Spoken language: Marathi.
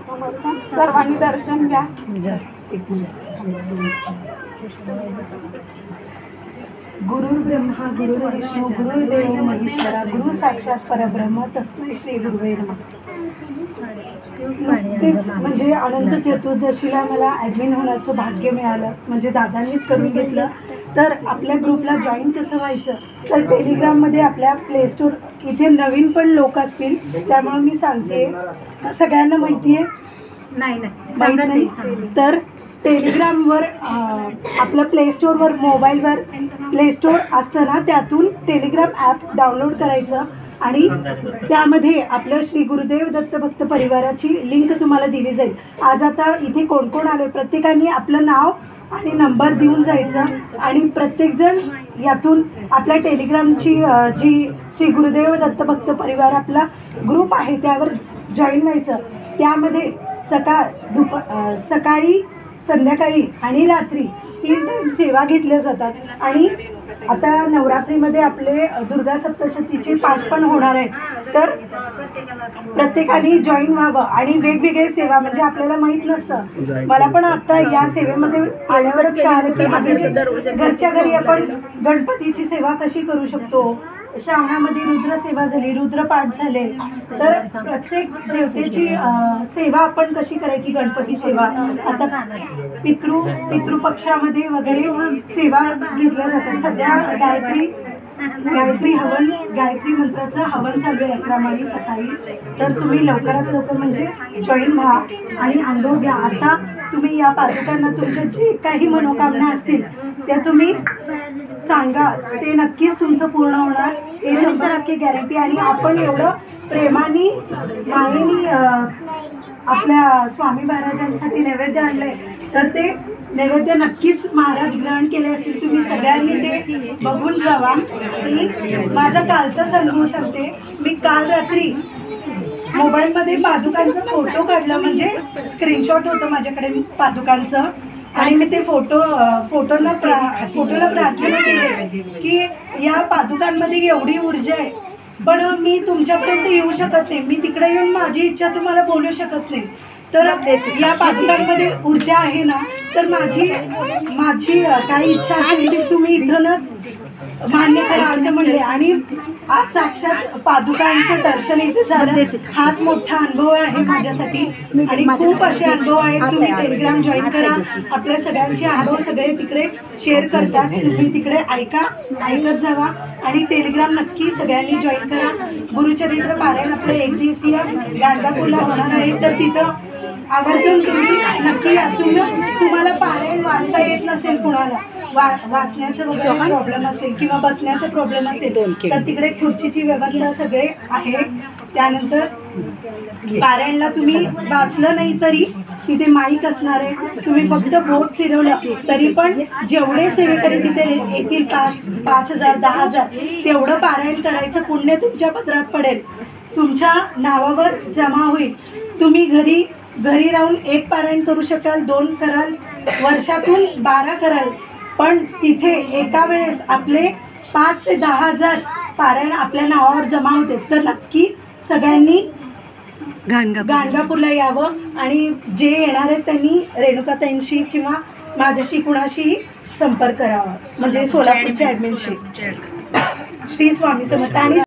सर्वांनी दर्शन घ्या. गुरुर्ब्रह्मा गुरुर्विष्णू गुरुर्देव महेश्वरा गुरु साक्षात परब्रह्म तस्मै श्री गुरुवे नमः. नुकतेच म्हणजे अनंत चतुर्दशीला मला ॲडमिन होण्याचं भाग्य मिळालं, म्हणजे दादांनीच करून घेतलं. तर आपल्या ग्रुपला जॉईन कसं व्हायचं, तर टेलिग्राममध्ये आपल्या प्लेस्टोर, इथे नवीन पण लोक असतील त्यामुळे मी सांगते, सगळ्यांना माहिती आहे नाही माहीत नाही, तर टेलिग्रामवर आपलं प्लेस्टोरवर मोबाईलवर प्लेस्टोर असतं ना, त्यातून टेलिग्राम ॲप डाउनलोड करायचं आणि त्यामध्ये आपलं श्री गुरुदेव दत्त भक्त परिवाराची लिंक तुम्हाला दिली जाईल. आज आता इथे कोण कोण आले प्रत्येकाने आपलं नाव आणि नंबर देऊन जायचं आणि प्रत्येकजण यातून आपल्या टेलिग्रामची जी श्री गुरुदेव दत्त भक्त परिवार आपला ग्रुप आहे त्यावर जॉईन व्हायचं. त्यामध्ये सकाळी संध्याकाळी आणि रात्री 3 टाईम सेवा घेतल्या जातात. आणि आता नवरात्रीमध्ये आपले दुर्गा सप्तशतीचे पाठ पण होणार आहे, तर प्रत्येकाने जॉईन व्हावं. आणि वेगवेगळे सेवा म्हणजे आपल्याला माहीत नसतं, मला पण आता या सेवेमध्ये आल्यावरच कळालं की अभिषेक घरच्या घरी आपण गणपतीची सेवा कशी करू शकतो. श्रावणामध्ये रुद्रसेवा झाली, रुद्रपाठ झाले, तर प्रत्येक देवतेची सेवा आपण कशी करायची, गणपती सेवा. आता पितृपक्षामध्ये वगैरे सेवा घेतल्या जातात. सध्या गायत्री हवन, गायत्री मंत्राचं हवन चालू आहे 11 माळी सकाळी. तर तुम्ही लवकरात लवकर म्हणजे जॉईन व्हा आणि अनुभव घ्या. आता तुम्ही या पादुकांना तुमच्या जे काही मनोकामना असतील त्या तुम्ही सांगा, ते नक्कीच तुमचं पूर्ण होणार, हे 100% गॅरंटी. आणि आपण एवढं प्रेमाने मायेने आपल्या स्वामी महाराजांसाठी नैवेद्य आणलंय, तर ते नैवेद्य नक्कीच महाराज ग्रहण केले असतील. तुम्ही सगळ्यांनी ते बघून जावा. आणि माझा कालचाच अनुभव सांगते. मी काल रात्री मोबाईलमध्ये पादुकांचा फोटो काढला, म्हणजे स्क्रीनशॉट होतं माझ्याकडे पादुकांचं, आणि मी ते फोटोला प्रार्थना केली की या पादुकांमध्ये एवढी ऊर्जा आहे, पण मी तुमच्यापर्यंत येऊ शकत नाही, मी तिकडे येऊन माझी इच्छा तुम्हाला बोलू शकत नाही. तर या पादुकांमध्ये ऊर्जा आहे ना, तर माझी काही इच्छा असेल ती तुम्ही इथूनच मान्य करा असं म्हणले. आणि आज साक्षात पादुकांचं दर्शन इथे झालं, हाच मोठा अनुभव आहे माझ्यासाठी. आणि खूप असे अनुभव आहेत. तुम्ही टेलिग्राम जॉईन करा, आपल्या सगळ्यांचे अनुभव सगळे तिकडे शेअर करतात, तुम्ही तिकडे ऐकत जावा. आणि टेलिग्राम नक्की सगळ्यांनी जॉईन करा. गुरुचरित्र पारायण आपलं 1 दिवसीय गाणगापूरला होणार आहे, तर तिथं आवर्जून तुम्ही नक्की या. तुम्हाला पारायण वाचता येत नसेल, कुणाला वाचण्याचं वगैरे प्रॉब्लेम असेल किंवा बसण्याचा प्रॉब्लेम असेल, तर तिकडे खुर्चीची व्यवस्था सगळे आहे. त्यानंतर पारायणला तुम्ही वाचलं नाही तरी तिथे माईक असणार आहे, तुम्ही फक्त बोट फिरवलं तरी पण जेवढे सेवेकरी तिथे येतील 5,000 10,000 तेवढं पारायण करायचं पुण्य तुमच्या पदरात पडेल, तुमच्या नावावर जमा होईल. तुम्ही घरी राहून 1 पारायण करू शकाल, 2 कराल, वर्षातून 12 कराल, पण तिथे एका वेळेस आपले 5,000 ते 10,000 पारायण आपल्या नावावर जमा होते. तर नक्की सगळ्यांनी गाणगापूरला यावं. आणि जे येणार आहेत त्यांनी रेणुकाताईंशी किंवा माझ्याशी कुणाशी संपर्क करावा, म्हणजे सोलापूरच्या ॲडमिनशी. श्री स्वामी समर्थ. आणि